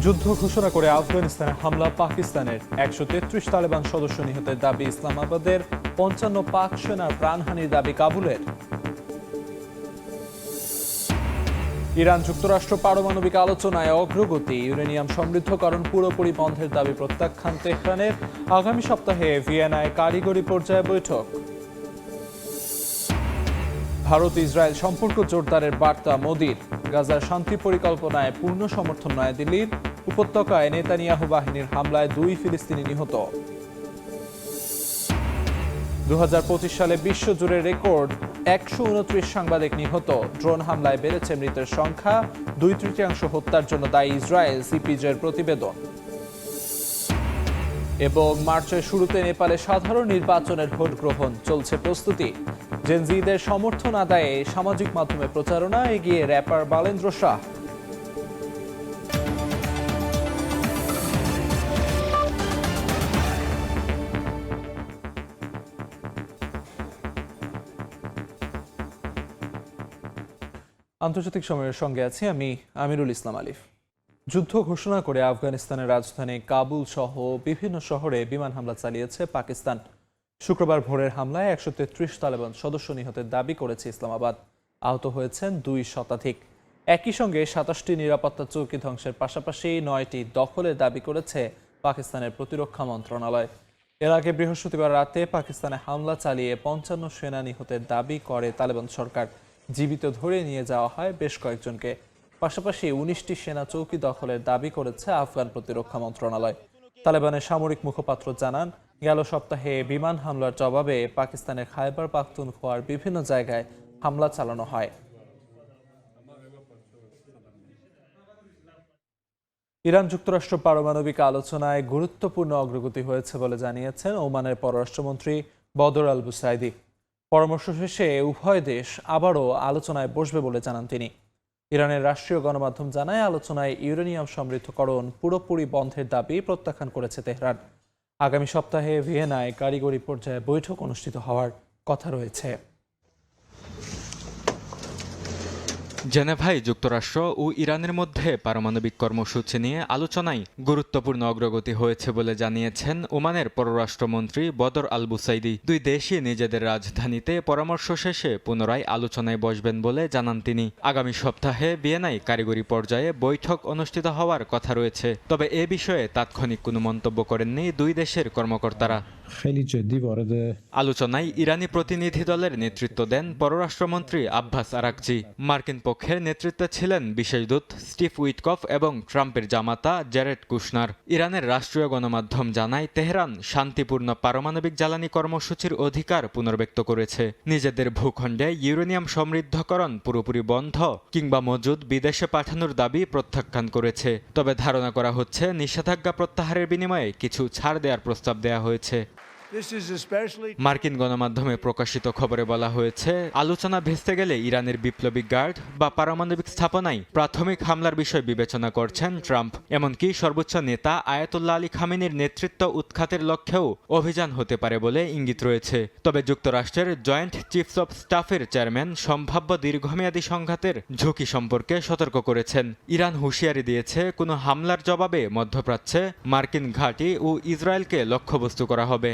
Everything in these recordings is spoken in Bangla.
যুদ্ধ ঘোষণা করে আফগানিস্তানে হামলা পাকিস্তানের ১৩৩ তালেবান সদস্য নিহতের দাবি ইসলামাবাদের ৫৫ পাক সেনার প্রাণহানির দাবি কাবুলের। ইরান যুক্তরাষ্ট্র পারমাণবিক আলোচনায় অগ্রগতি, ইউরেনিয়াম সমৃদ্ধকরণ পুরোপুরি বন্ধের দাবি প্রত্যাখ্যান তেহরানের। আগামী সপ্তাহে ভিয়েনায় কারিগরি পর্যায়ে বৈঠক। ভারত ইসরায়েল সম্পর্ক জোরদারের বার্তা মোদির। গাজার শান্তি পরিকল্পনায় পূর্ণ সমর্থন নয়াদিল্লির। উপত্যকায় নেতানিয়াহু বাহিনীর হামলায় ২ ফিলিস্তিনি নিহত। ২০২৫ সালে বিশ্বজুড়ে রেকর্ড ১২৯ সাংবাদিক নিহত। ড্রোন হামলায় বেড়েছে মৃতের সংখ্যা। ২/৩ হত্যার জন্য দায়ী ইসরায়েল, সিপিজের প্রতিবেদন। এবং মার্চের শুরুতে নেপালে সাধারণ নির্বাচনের ভোট গ্রহণ, চলছে প্রস্তুতি। জেনজিদের সমর্থন আদায়ে সামাজিক মাধ্যমে প্রচারণা, এগিয়ে র্যাপার বালেন্দ্র শাহ। আন্তর্জাতিক সময়ের সঙ্গে আছি আমি আমিরুল ইসলাম আলিফ। যুদ্ধ ঘোষণা করে আফগানিস্তানের রাজধানী কাবুল সহ বিভিন্ন শহরে বিমান হামলা চালিয়েছে পাকিস্তান। শুক্রবার ভোরের হামলায় ১৩৩ তালেবান সদস্য নিহতের দাবি করেছে ইসলামাবাদ। আহত হয়েছেন ২ শতাধিক। একই সঙ্গে ২৭টি নিরাপত্তা চৌকি ধ্বংসের পাশাপাশি ৯টি দখলের দাবি করেছে পাকিস্তানের প্রতিরক্ষা মন্ত্রণালয়। এর আগে বৃহস্পতিবার রাতে পাকিস্তানে হামলা চালিয়ে ৫৫ সেনা নিহতের দাবি করে তালেবান সরকার। জীবিত ধরে নিয়ে যাওয়া হয় বেশ কয়েকজনকে। পাশাপাশি ১৯টি সেনা চৌকি দখলের দাবি করেছে আফগান প্রতিরক্ষা মন্ত্রণালয়। তালেবানের সামরিক মুখপাত্র জানান, গেল সপ্তাহে বিমান হামলার জবাবে পাকিস্তানের খায়বার পাখতুনখোয়ার বিভিন্ন জায়গায় হামলা চালানো হয়। ইরান যুক্তরাষ্ট্র পারমাণবিক আলোচনায় গুরুত্বপূর্ণ অগ্রগতি হয়েছে বলে জানিয়েছেন ওমানের পররাষ্ট্রমন্ত্রী বদর আল বুসাইদি। পরামর্শ শেষে উভয় দেশ আবারও আলোচনায় বসবে বলে জানান তিনি। ইরানের রাষ্ট্রীয় গণমাধ্যম জানায়, আলোচনায় ইউরেনিয়াম সমৃদ্ধকরণ পুরোপুরি বন্ধের দাবি প্রত্যাখ্যান করেছে তেহরান। আগামী সপ্তাহে ভিয়েনায় কারিগরি পর্যায়ে বৈঠক অনুষ্ঠিত হওয়ার কথা রয়েছে। জেনেভায় যুক্তরাষ্ট্র ও ইরানের মধ্যে পারমাণবিক কর্মসূচি নিয়ে আলোচনায় গুরুত্বপূর্ণ অগ্রগতি হয়েছে বলে জানিয়েছেন ওমানের পররাষ্ট্রমন্ত্রী বদর আল বুসাইদি। দুই দেশই নিজেদের রাজধানীতে পরামর্শ শেষে পুনরায় আলোচনায় বসবেন বলে জানান তিনি। আগামী সপ্তাহে ভিয়েনায় কারিগরি পর্যায়ে বৈঠক অনুষ্ঠিত হওয়ার কথা রয়েছে। তবে এ বিষয়ে তাৎক্ষণিক কোনো মন্তব্য করেননি দুই দেশের কর্মকর্তারা। আলোচনায় ইরানি প্রতিনিধি দলের নেতৃত্ব দেন পররাষ্ট্রমন্ত্রী আব্বাস আরাকচি। মার্কিন পক্ষের নেতৃত্বে ছিলেন বিশেষ দূত স্টিভ উইটকফ এবং ট্রাম্পের জামাতা জ্যারেড কুশনার। ইরানের রাষ্ট্রীয় গণমাধ্যম জানায়, তেহরান শান্তিপূর্ণ পারমাণবিক জ্বালানি কর্মসূচির অধিকার পুনর্ব্যক্ত করেছে। নিজেদের ভূখণ্ডে ইউরেনিয়াম সমৃদ্ধকরণ পুরোপুরি বন্ধ কিংবা মজুদ বিদেশে পাঠানোর দাবি প্রত্যাখ্যান করেছে। তবে ধারণা করা হচ্ছে, নিষেধাজ্ঞা প্রত্যাহারের বিনিময়ে কিছু ছাড় দেওয়ার প্রস্তাব দেওয়া হয়েছে। মার্কিন গণমাধ্যমে প্রকাশিত খবরে বলা হয়েছে, আলোচনা ভেস্তে গেলে ইরানের বিপ্লবী গার্ড বা পারমাণবিক স্থাপনায় প্রাথমিক হামলার বিষয় বিবেচনা করছেন ট্রাম্প। এমনকি সর্বোচ্চ নেতা আয়াতুল্লাহ আলী খামেনির নেতৃত্ব উৎখাতের লক্ষ্যেও অভিযান হতে পারে বলে ইঙ্গিত রয়েছে। তবে যুক্তরাষ্ট্রের জয়েন্ট চিফস অব স্টাফের চেয়ারম্যান সম্ভাব্য দীর্ঘমেয়াদী সংঘাতের ঝুঁকি সম্পর্কে সতর্ক করেছেন। ইরান হুঁশিয়ারি দিয়েছে, কোনো হামলার জবাবে মধ্যপ্রাচ্যে মার্কিন ঘাঁটি ও ইসরায়েলকে লক্ষ্যবস্তু করা হবে।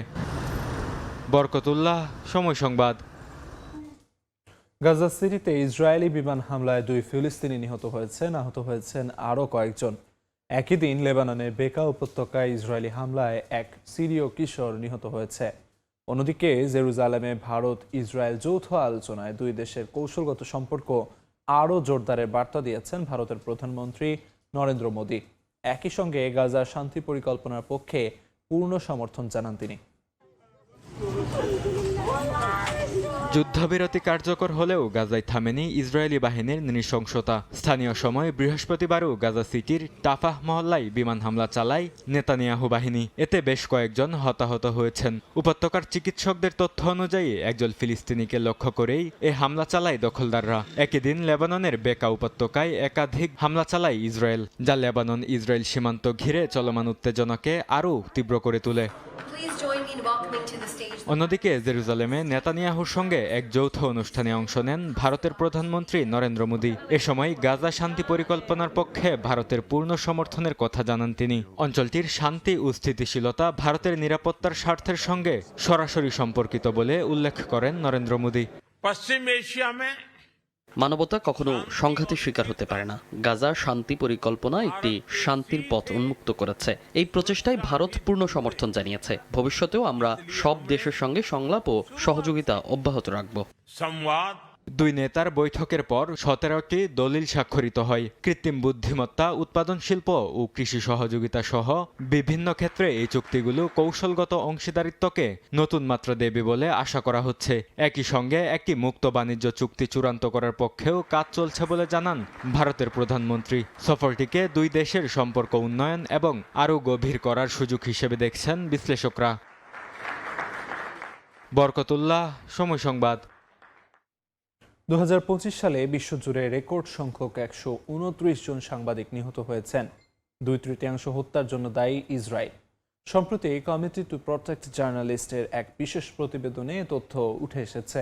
বরকতুল্লাহ, সময় সংবাদ। গাজা সিটিতে ইসরায়েলি বিমান হামলায় ২ ফিলিস্তিনি নিহত হয়েছেন, আহত হয়েছেন আরও কয়েকজন। একই দিন লেবাননের বেকা উপত্যকায় ইসরায়েলি হামলায় এক সিরীয় কিশোর নিহত হয়েছে। অন্যদিকে জেরুজালেমে ভারত ইসরায়েল যৌথ আলোচনায় দুই দেশের কৌশলগত সম্পর্ক আরও জোরদারের বার্তা দিয়েছেন ভারতের প্রধানমন্ত্রী নরেন্দ্র মোদী। একই সঙ্গে গাজার শান্তি পরিকল্পনার পক্ষে পূর্ণ সমর্থন জানান তিনি। যুদ্ধবিরতি কার্যকর হলেও গাজায় থামেনি ইসরায়েলি বাহিনীর নৃশংসতা। স্থানীয় সময় বৃহস্পতিবারও গাজা সিটির টাফাহ মহল্লায় বিমান হামলা চালায় নেতানিয়াহু বাহিনী। এতে বেশ কয়েকজন হতাহত হয়েছেন। উপত্যকার চিকিৎসকদের তথ্য অনুযায়ী একজন ফিলিস্তিনিকে লক্ষ্য করেই এ হামলা চালায় দখলদাররা। একই দিন লেবাননের বেকা উপত্যকায় একাধিক হামলা চালায় ইসরায়েল, যা লেবানন ইসরায়েল সীমান্ত ঘিরে চলমান উত্তেজনাকে আরও তীব্র করে তোলে। অন্যদিকে জেরুজালেমে নেতানিয়াহুর সঙ্গে এক যৌথ অনুষ্ঠানে অংশ নেন ভারতের প্রধানমন্ত্রী নরেন্দ্র মোদী। এ সময় গাজা শান্তি পরিকল্পনার পক্ষে ভারতের পূর্ণ সমর্থনের কথা জানান তিনি। অঞ্চলটির শান্তি ও স্থিতিশীলতা ভারতের নিরাপত্তার স্বার্থের সঙ্গে সরাসরি সম্পর্কিত বলে উল্লেখ করেন নরেন্দ্র মোদী। পশ্চিম এশিয়া মানবতা কখনো সংঘাতের শিকার হতে পারে না। গাজা শান্তি পরিকল্পনা একটি শান্তির পথ উন্মুক্ত করেছে। এই প্রচেষ্টায় ভারত পূর্ণ সমর্থন জানিয়েছে। ভবিষ্যতেও আমরা সব দেশের সঙ্গে সংলাপ ও সহযোগিতা অব্যাহত রাখব। সংবাদ দুই নেতার বৈঠকের পর 17টি দলিল স্বাক্ষরিত হয়। কৃত্রিম বুদ্ধিমত্তা, উৎপাদন শিল্প ও কৃষি সহযোগিতা সহ বিভিন্ন ক্ষেত্রে এই চুক্তিগুলো কৌশলগত অংশীদারিত্বকে নতুন মাত্রা দেবে বলে আশা করা হচ্ছে। একই সঙ্গে একটি মুক্ত বাণিজ্য চুক্তি চূড়ান্ত করার পক্ষেও কাজ চলছে বলে জানান ভারতের প্রধানমন্ত্রী। সফরটিকে দুই দেশের সম্পর্ক উন্নয়ন এবং আরও গভীর করার সুযোগ হিসেবে দেখছেন বিশ্লেষকরা। বরকতুল্লাহ, সময় সংবাদ। 2025 সালে বিশ্বজুড়ে রেকর্ড সংখ্যক 129 জন সাংবাদিক নিহত হয়েছেন। 2/3 হত্যার জন্য দায়ী ইসরায়েল। সম্প্রতি কমিটি টু প্রটেক্ট জার্নালিস্টের এক বিশেষ প্রতিবেদনে এ তথ্য উঠে এসেছে।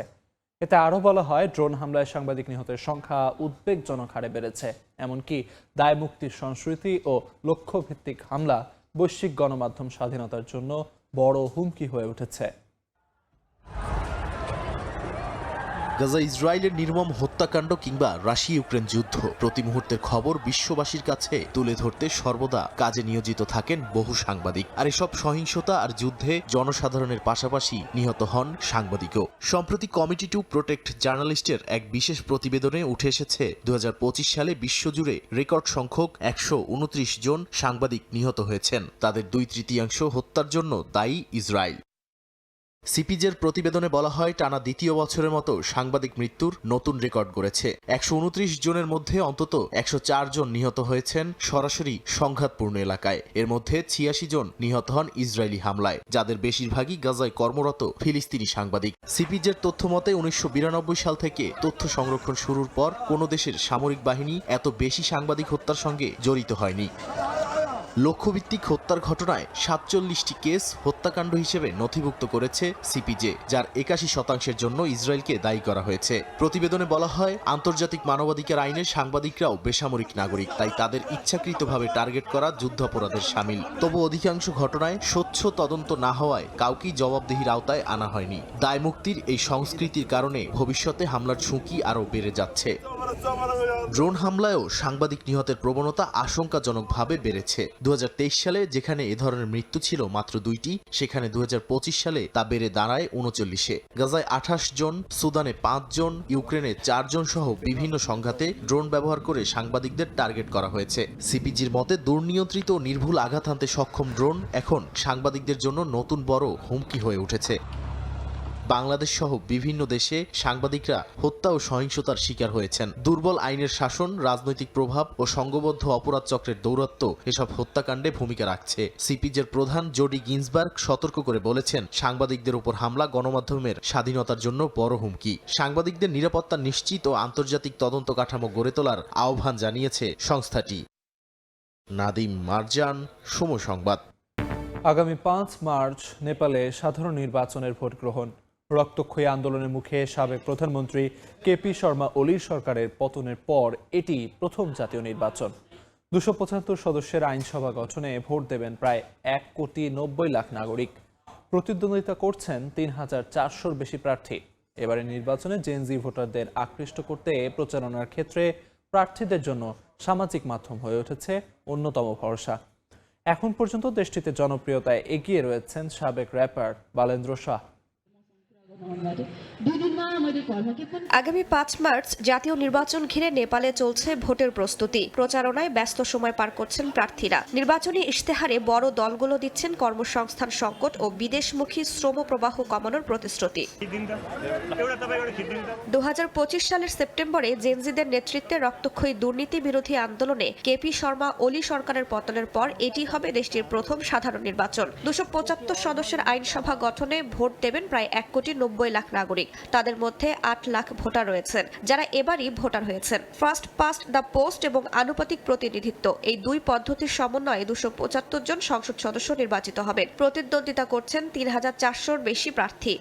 এতে আরও বলা হয়, ড্রোন হামলায় সাংবাদিক নিহতের সংখ্যা উদ্বেগজনক হারে বেড়েছে। এমনকি দায় মুক্তির সংস্কৃতি ও লক্ষ্যভিত্তিক হামলা বৈশ্বিক গণমাধ্যম স্বাধীনতার জন্য বড় হুমকি হয়ে উঠেছে। গাজা ইসরায়েলের নির্মম হত্যাকাণ্ড কিংবা রাশিয়া ইউক্রেন যুদ্ধ প্রতি মুহূর্তের খবর বিশ্ববাসীর কাছে তুলে ধরতে সর্বদা কাজে নিয়োজিত থাকেন বহু সাংবাদিক। আর এসব সহিংসতা আর যুদ্ধে জনসাধারণের পাশাপাশি নিহত হন সাংবাদিকও। সম্প্রতি কমিটি টু প্রোটেক্ট জার্নালিস্টের এক বিশেষ প্রতিবেদনে উঠে এসেছে 2025 সালে বিশ্বজুড়ে রেকর্ড সংখ্যক 129 জন সাংবাদিক নিহত হয়েছেন। তাদের 2/3 হত্যার জন্য দায়ী ইসরায়েল। সিপিজের প্রতিবেদনে বলা হয়, টানা দ্বিতীয় বছরের মতো সাংবাদিক মৃত্যুর নতুন রেকর্ড গড়েছে। 129 জনের মধ্যে অন্তত 104 জন নিহত হয়েছেন সরাসরি সংঘাতপূর্ণ এলাকায়। এর মধ্যে 86 জন নিহত হন ইসরায়েলি হামলায়, যাদের বেশিরভাগই গাজায় কর্মরত ফিলিস্তিনি সাংবাদিক। সিপিজের তথ্য মতে 1992 সাল থেকে তথ্য সংরক্ষণ শুরুর পর কোনো দেশের সামরিক বাহিনী এত বেশি সাংবাদিক হত্যার সঙ্গে জড়িত হয়নি। লক্ষ্যভিত্তিক হত্যার ঘটনায় 47টি কেস হত্যাকাণ্ড হিসেবে নথিভুক্ত করেছে সিপিজে, যার 81% জন্য ইসরায়েলকে দায়ী করা হয়েছে। প্রতিবেদনে বলা হয়, আন্তর্জাতিক মানবাধিকার আইনে সাংবাদিকরাও বেসামরিক নাগরিক, তাই তাদের ইচ্ছাকৃতভাবে টার্গেট করা যুদ্ধাপরাধের শামিল। তবু অধিকাংশ ঘটনায় স্বচ্ছ তদন্ত না হওয়ায় কাউকেই জবাবদিহির আওতায় আনা হয়নি। দায়মুক্তির এই সংস্কৃতির কারণে ভবিষ্যতে হামলার ঝুঁকি আরও বেড়ে যাচ্ছে। ড্রোন হামলায়ও সাংবাদিক নিহতের প্রবণতা আশঙ্কাজনকভাবে বেড়েছে। 2023 সালে যেখানে এ ধরনের মৃত্যু ছিল মাত্র 2টি, সেখানে 2025 সালে তা বেড়ে দাঁড়ায় 39-এ। গাজায় 28 জন, সুদানে 5 জন, ইউক্রেনে 4 জন সহ বিভিন্ন সংঘাতে ড্রোন ব্যবহার করে সাংবাদিকদের টার্গেট করা হয়েছে। সিপিজির মতে, দুর্নিয়ন্ত্রিত ও নির্ভুল আঘাত হানতে সক্ষম ড্রোন এখন সাংবাদিকদের জন্য নতুন বড় হুমকি হয়ে উঠেছে। বাংলাদেশ সহ বিভিন্ন দেশে সাংবাদিকরা হত্যা ও সহিংসতার শিকার হয়েছেন। দুর্বল আইনের শাসন, রাজনৈতিক প্রভাব ও সংঘবদ্ধ অপরাধ চক্রের দৌরাত্ম্য এসব হত্যাকাণ্ডে ভূমিকা রাখছে। সিপিজের প্রধান জোডি গিন্সবার্গ সতর্ক করে বলেছেন, সাংবাদিকদের উপর হামলা গণমাধ্যমের স্বাধীনতার জন্য বড় হুমকি। সাংবাদিকদের নিরাপত্তা নিশ্চিত ও আন্তর্জাতিক তদন্ত কাঠামো গড়ে তোলার আহ্বান জানিয়েছে সংস্থাটি। নাদিম মারজান, সময় সংবাদ। আগামী 5 মার্চ নেপালে সাধারণ নির্বাচনের ভোট গ্রহণ। রক্তক্ষয়ী আন্দোলনের মুখে সাবেক প্রধানমন্ত্রী কেপি শর্মা ওলির সরকারের পতনের পর এটি প্রথম জাতীয় নির্বাচন। 275 সদস্যের আইনসভা গঠনে ভোট দেবেন প্রায় 1,90,00,000 নাগরিক। প্রতিদ্বন্দ্বিতা করছেন 3,400-র বেশি প্রার্থী। এবারের নির্বাচনে জেনজি ভোটারদের আকৃষ্ট করতে প্রচারণার ক্ষেত্রে প্রার্থীদের জন্য সামাজিক মাধ্যম হয়ে উঠেছে অন্যতম ভরসা। এখন পর্যন্ত দেশটিতে জনপ্রিয়তায় এগিয়ে রয়েছেন সাবেক র্যাপার বালেন্দ্র শাহ। আগামী 5 মার্চ জাতীয় নির্বাচন ঘিরে নেপালে চলছে ভোটের প্রস্তুতি। প্রচারণায় ব্যস্ত সময় পার করছেন প্রার্থীরা। নির্বাচনী ইশতেহারে বড় দলগুলো দিচ্ছেন কর্মসংস্থান সংকট ও বিদেশমুখী শ্রম প্রবাহ কমানোর প্রতিশ্রুতি। 2025 সালের সেপ্টেম্বরে জেনজিদের নেতৃত্বে রক্তক্ষয়ী দুর্নীতি বিরোধী আন্দোলনে কেপি শর্মা ওলি সরকারের পতনের পর এটি হবে দেশটির প্রথম সাধারণ নির্বাচন। 275 সদস্যের আইনসভা গঠনে ভোট দেবেন প্রায় 1,90,00,000 নাগরিক। তাদের মধ্যে মধ্যে 8 লাখ ভোটার রয়েছেন যারা এবারই ভোটার হয়েছেন। ফার্স্ট পাস্ট দ্য পোস্ট এবং আনুপাতিক প্রতিনিধিত্ব এই দুই পদ্ধতির সমন্বয়ে 275 জন সংসদ সদস্য নির্বাচিত হবেন। প্রতিদ্বন্দ্বিতা করছেন 3400-র বেশি প্রার্থী।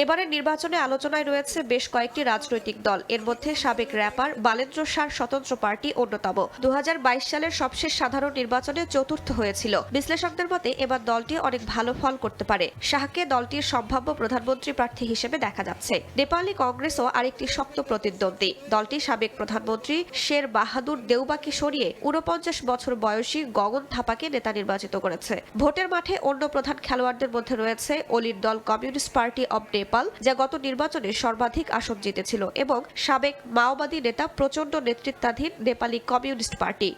এবারের নির্বাচনে আলোচনায় রয়েছে বেশ কয়েকটি রাজনৈতিক দল। এর মধ্যে সাবেক র্যাপার বালেন্দ্র শাহর স্বতন্ত্র পার্টি অন্যতম। 2022 সালের সবশেষ সাধারণ নির্বাচনে চতুর্থ হয়েছিল। বিশ্লেষকদের মতে এবার দলটি অনেক ভালো ফল করতে পারে। শাহকে দলটির সম্ভাব্য প্রধানমন্ত্রী প্রার্থী হিসেবে দেখা যাচ্ছে। নেপালি কংগ্রেসও আরেকটি শক্ত প্রতিদ্বন্দ্বী। দলটি সাবেক প্রধানমন্ত্রী শের বাহাদুর দেউবাকে সরিয়ে 49 বছর বয়সী গগন থাপাকে নেতা নির্বাচিত করেছে। ভোটের মাঠে অন্য প্রধান খেলোয়াড়দের মধ্যে রয়েছে অলির দল কমিউনিস্ট পার্টি অব নেপাল, যা গত নির্বাচনে সর্বাধিক আসন জিতেছিল, এবং সাবেক মাওবাদী নেতা প্রচণ্ড নেতৃত্বাধীন নেপালি কমিউনিস্ট পার্টি।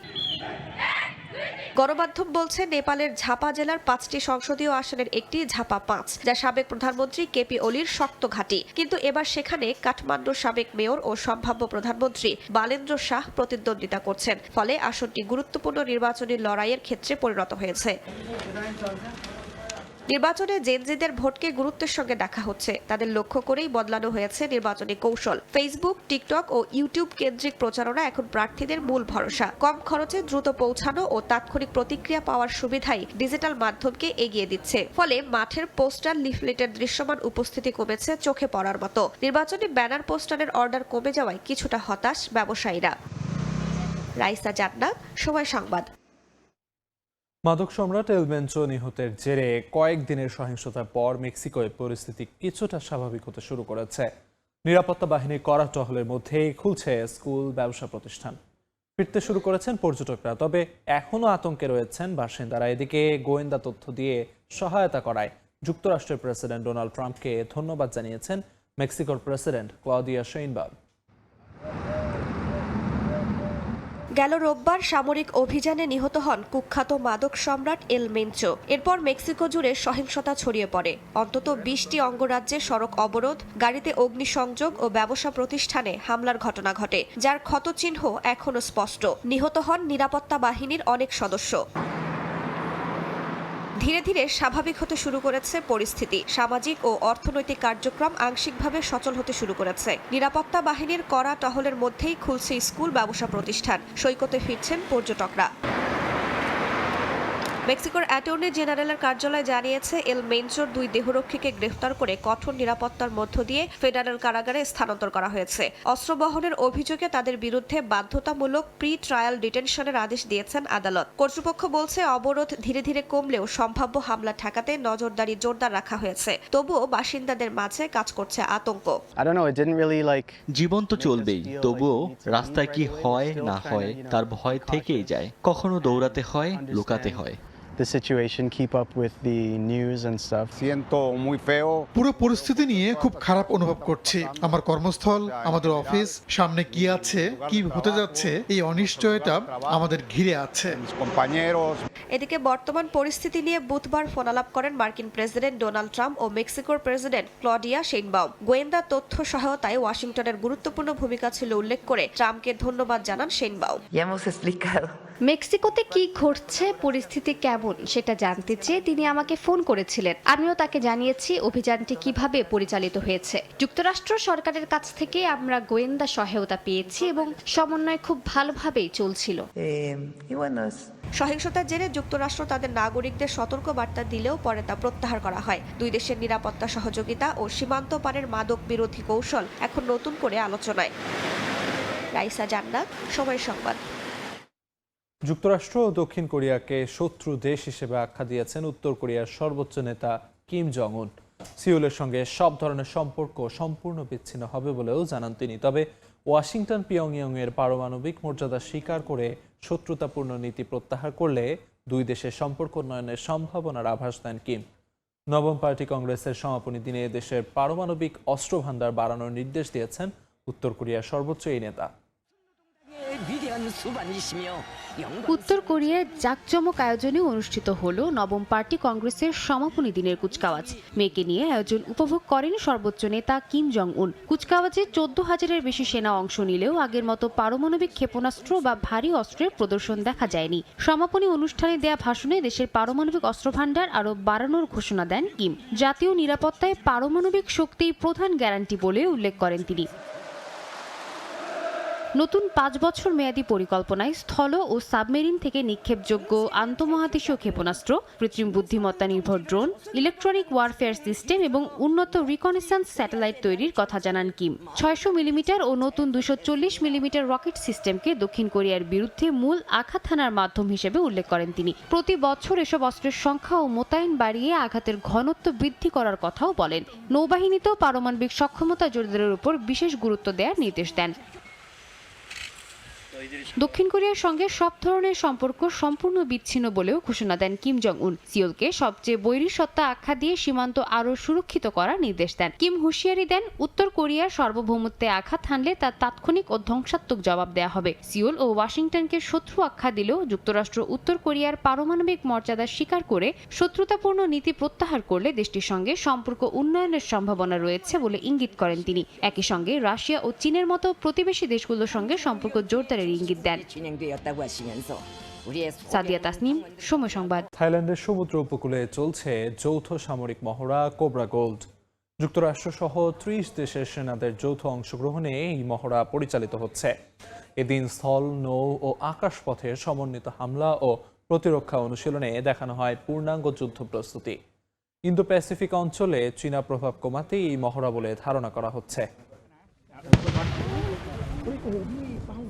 গণমাধ্যম বলছে নেপালের ঝাপা জেলার 5টি সংসদীয় আসনের একটি ঝাপা 5, যা সাবেক প্রধানমন্ত্রী কেপি ওলির শক্ত ঘাঁটি। কিন্তু এবার সেখানে কাঠমান্ডুর সাবেক মেয়র ও সম্ভাব্য প্রধানমন্ত্রী বালেন্দ্র শাহ প্রতিদ্বন্দ্বিতা করছেন। ফলে আসনটি গুরুত্বপূর্ণ নির্বাচনী লড়াইয়ের ক্ষেত্রে পরিণত হয়েছে। নির্বাচনে জেনজিদের ভোটকে গুরুত্বের সঙ্গে দেখা হচ্ছে। তাদের লক্ষ্য করেই বদলানো হয়েছে নির্বাচনী কৌশল। ফেসবুক, টিকটক ও ইউটিউব কেন্দ্রিক প্রচারণা এখন প্রার্থীদের মূল ভরসা। কম খরচে দ্রুত পৌঁছানো ও তাৎক্ষণিক প্রতিক্রিয়া পাওয়ার সুবিধাই ডিজিটাল মাধ্যমকে এগিয়ে দিচ্ছে। ফলে মাঠের পোস্টার, লিফলেটের দৃশ্যমান উপস্থিতি কমেছে চোখে পড়ার মতো। নির্বাচনী ব্যানার পোস্টারের অর্ডার কমে যাওয়ায় কিছুটা হতাশ ব্যবসায়ীরা। রাইসা জান্নাত, সময় সংবাদ। মাদক সম্রাট এল মেনচো নিহতের জেরে কয়েকদিনের সহিংসতার পর মেক্সিকোয় পরিস্থিতি কিছুটা স্বাভাবিক হতে শুরু করেছে। নিরাপত্তা বাহিনীর কড়া টহলের মধ্যেই খুলছে স্কুল, ব্যবসা প্রতিষ্ঠান। ফিরতে শুরু করেছেন পর্যটকরা, তবে এখনও আতঙ্কে রয়েছেন বাসিন্দারা। এদিকে গোয়েন্দা তথ্য দিয়ে সহায়তা করায় যুক্তরাষ্ট্রের প্রেসিডেন্ট ডোনাল্ড ট্রাম্পকে ধন্যবাদ জানিয়েছেন মেক্সিকোর প্রেসিডেন্ট ক্লদিয়া শেইনবাউম। গেল রোববার সামরিক অভিযানে নিহত হন কুখ্যাত মাদক সম্রাট এল মেনচো। এরপর মেক্সিকো জুড়ে সহিংসতা ছড়িয়ে পড়ে। অন্তত 20টি অঙ্গরাজ্যে সড়ক অবরোধ, গাড়িতে অগ্নিসংযোগ ও ব্যবসা প্রতিষ্ঠানে হামলার ঘটনা ঘটে, যার ক্ষতচিহ্ন এখনও স্পষ্ট। নিহত হন নিরাপত্তা বাহিনীর অনেক সদস্য। ধীরে ধীরে স্বাভাবিক হতে শুরু করেছে পরিস্থিতি। সামাজিক ও অর্থনৈতিক কার্যক্রম আংশিকভাবে সচল হতে শুরু করেছে। নিরাপত্তা বাহিনীর কড়া টহলের মধ্যেই খুলছে স্কুল, ব্যবসা প্রতিষ্ঠান। সৈকতে ফিরছেন পর্যটকরা। মেক্সিকোর অ্যাটর্নি জেনারেলের কার্যালয় জানিয়েছে এল মেনচোর 2 দেহরক্ষীকে গ্রেফতার করে কঠোর নিরাপত্তার মধ্য দিয়ে ফেডারেল কারাগারে স্থানান্তর করা হয়েছে। অস্ত্র বহনের অভিযোগে তাদের বিরুদ্ধে বাধ্যতামূলক প্রি ট্রায়াল ডিটেনশনের আদেশ দিয়েছেন আদালত। কর্তৃপক্ষ বলছে অবরোধ ধীরে ধীরে কমলেও সম্ভাব্য হামলা ঠেকাতে নজরদারি জোরদার রাখা হয়েছে। তবুও বাসিন্দাদের মাঝে কাজ করছে আতঙ্ক। জীবন তো চলবেই, তবুও রাস্তায় কি হয় না হয় তার ভয় থেকেই যায়। কখনো দৌড়াতে হয়, লুকাতে হয়। the situation, keep up with the news and stuff. পুরো পরিস্থিতি নিয়ে খুব খারাপ অনুভব করছি। আমার কর্মস্থল, আমাদের অফিস, সামনে কি আছে, কি হতে যাচ্ছে, এই অনিশ্চয়তা আমাদের ঘিরে আছে। এদিকে বর্তমান পরিস্থিতি নিয়ে বুধবার ফোনালাপ করেন মার্কিন প্রেসিডেন্ট ডোনাল্ড ট্রাম্প ও মেক্সিকোর প্রেসিডেন্ট ক্লডিয়া শেইনবাউম। গোয়েন্দা তথ্য সহায়তায় ওয়াশিংটনের গুরুত্বপূর্ণ ভূমিকা ছিল উল্লেখ করে ট্রাম্পকে ধন্যবাদ জানান শেইনবাউম। মেক্সিকোতে কি ঘটছে, পরিস্থিতি কেমন সেটা জানতে চেয়ে তিনি আমাকে ফোন করেছিলেন। আমিও তাকে জানিয়েছি অভিযানটি কিভাবে পরিচালিত হয়েছে। যুক্তরাষ্ট্র সরকারের কাছ থেকে আমরা গোয়েন্দা সহায়তা পেয়েছি এবং সমন্বয় খুব ভালোভাবেই চলছিল। সহিংসতার জেরে যুক্তরাষ্ট্র তাদের নাগরিকদের সতর্ক বার্তা দিলেও পরে তা প্রত্যাহার করা হয়। দুই দেশের নিরাপত্তা সহযোগিতা ও সীমান্ত পারের মাদক বিরোধী কৌশল এখন নতুন করে আলোচনায়। রাইসা জান্নাত, সময় সংবাদ। যুক্তরাষ্ট্র ও দক্ষিণ কোরিয়াকে শত্রু দেশ হিসেবে আখ্যা দিয়েছেন উত্তর কোরিয়ার সর্বোচ্চ নেতা কিম জং উন। সিউলের সঙ্গে সব ধরনের সম্পর্ক সম্পূর্ণ বিচ্ছিন্ন হবে বলেও জানান তিনি। তবে ওয়াশিংটন পিয়ংইয়ং এর পারমাণবিক মর্যাদা স্বীকার করে শত্রুতাপূর্ণ নীতি প্রত্যাহার করলে দুই দেশের সম্পর্ক উন্নয়নের সম্ভাবনার আভাস দেন কিম। নবম পার্টি কংগ্রেসের সমাপনী দিনে দেশের পারমাণবিক অস্ত্র ভান্ডার বাড়ানোর নির্দেশ দিয়েছেন উত্তর কোরিয়ার সর্বোচ্চ এই নেতা। উত্তর কোরিয়ার জাঁকজমক আয়োজনে অনুষ্ঠিত হলো নবম পার্টি কংগ্রেসের সমাপনী দিনের কুচকাওয়াজ। মেয়েকে নিয়ে আয়োজন উপভোগ করেন সর্বোচ্চ নেতা কিম জং উন। কুচকাওয়াজে 14,000-এর বেশি সেনা অংশ নিলেও আগের মতো পারমাণবিক ক্ষেপণাস্ত্র বা ভারী অস্ত্রের প্রদর্শন দেখা যায়নি। সমাপনী অনুষ্ঠানে দেয়া ভাষণে দেশের পারমাণবিক অস্ত্রভান্ডার আরও বাড়ানোর ঘোষণা দেন কিম। জাতীয় নিরাপত্তায় পারমাণবিক শক্তিই প্রধান গ্যারান্টি বলে উল্লেখ করেন তিনি। নতুন 5 বছর মেয়াদী পরিকল্পনায় স্থল ও সাবমেরিন থেকে নিক্ষেপযোগ্য আন্তঃমহাদেশীয় ক্ষেপণাস্ত্র, কৃত্রিম বুদ্ধিমত্তা নির্ভর ড্রোন, ইলেকট্রনিক ওয়ারফেয়ার সিস্টেম এবং উন্নত রিকনেসান্স স্যাটেলাইট তৈরির কথা জানান কিম। 600 মিলিমিটার ও নতুন 240 মিলিমিটার রকেট সিস্টেমকে দক্ষিণ কোরিয়ার বিরুদ্ধে মূল আঘাত হানার মাধ্যম হিসেবে উল্লেখ করেন তিনি। প্রতি বছর এসব অস্ত্রের সংখ্যা ও মোতায়েন বাড়িয়ে আঘাতের ঘনত্ব বৃদ্ধি করার কথাও বলেন। নৌবাহিনীতেও পারমাণবিক সক্ষমতা জোরদারের উপর বিশেষ গুরুত্ব দেওয়ার নির্দেশ দেন। দক্ষিণ কোরিয়ার সঙ্গে সব ধরনের সম্পর্ক সম্পূর্ণ বিচ্ছিন্ন বলেও ঘোষণা দেন কিম জং উন। সিওলকে সবচেয়ে বৈরীসত্তা আখ্যা দিয়ে সীমান্ত আরও সুরক্ষিত করার নির্দেশ দেন। কিম হুঁশিয়ারি দেন, উত্তর কোরিয়ার সার্বভৌমত্বে আঘাত হানলে তার তাৎক্ষণিক ও ধ্বংসাত্মক জবাব দেওয়া হবে। সিওল ও ওয়াশিংটনকে শত্রু আখ্যা দিলেও যুক্তরাষ্ট্র উত্তর কোরিয়ার পারমাণবিক মর্যাদা স্বীকার করে শত্রুতাপূর্ণ নীতি প্রত্যাহার করলে দেশটির সঙ্গে সম্পর্ক উন্নয়নের সম্ভাবনা রয়েছে বলে ইঙ্গিত করেন তিনি। একই সঙ্গে রাশিয়া ও চীনের মতো প্রতিবেশী দেশগুলোর সঙ্গে সম্পর্ক জোরদারের ইঙ্গিত দেন। সাদিয়া তাসনিম, সময় সংবাদ। থাইল্যান্ডের সমুদ্র উপকূলে চলছে যৌথ সামরিক মহড়া কোবরা গোল্ড। যুক্তরাষ্ট্র সহ 30 দেশের সেনাদের যৌথ অংশগ্রহণে এই মহড়া পরিচালিত হচ্ছে। এদিন স্থল, নৌ ও আকাশপথে সমন্বিত হামলা ও প্রতিরক্ষা অনুশীলনে দেখানো হয় পূর্ণাঙ্গ যুদ্ধ প্রস্তুতি। ইন্দো প্যাসিফিক অঞ্চলে চীনা প্রভাব কমাতেই এই মহড়া বলে ধারণা করা হচ্ছে।